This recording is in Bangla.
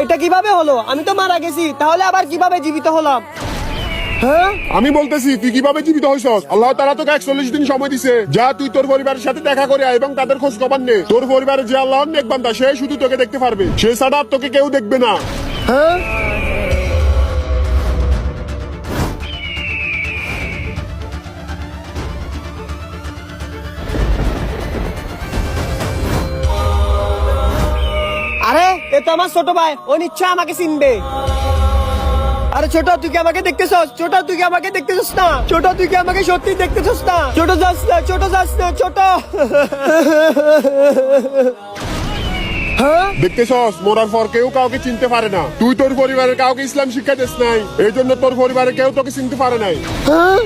এটা কিভাবে হলো? আমি তো মারা গেছি, তাহলে আবার কিভাবে জীবিত হলাম? হ্যাঁ, আমি বলতেছি তুই কিভাবে জীবিত হইছস। আল্লাহ তাআলা তোকে 41 দিন সময় দিছে। যা তুই তোর পরিবারের সাথে দেখা করে আয় এবং তাদের খোঁজ খবর নে। তোর পরিবারে যে আল্লাহর নেক বান্দা সে শুধু তোকে দেখতে পারবে, সে ছাড়া আর তোকে কেউ দেখবে না। হ্যাঁ। আরে এ তো আমার ছোট ভাই, ও নিশ্চয় আমাকে চিনবে। আরে ছোট, তুই কি আমাকে দেখতেছস? ছোট, তুই কি আমাকে দেখতেছস না? ছোট, তুই কি আমাকে সত্যি দেখতেছস না? ছোট যাস না, ছোট যাস না, ছোট। হ্যাঁ, দেখতেছস মরার পর কেউ কাউকে চিনতে পারে না। তুই তোর পরিবারের কাউকে ইসলাম শিক্ষা দিস নাই, এই জন্য তোর পরিবারে কেউ তোকে চিনতে পারে নাই। হ্যাঁ।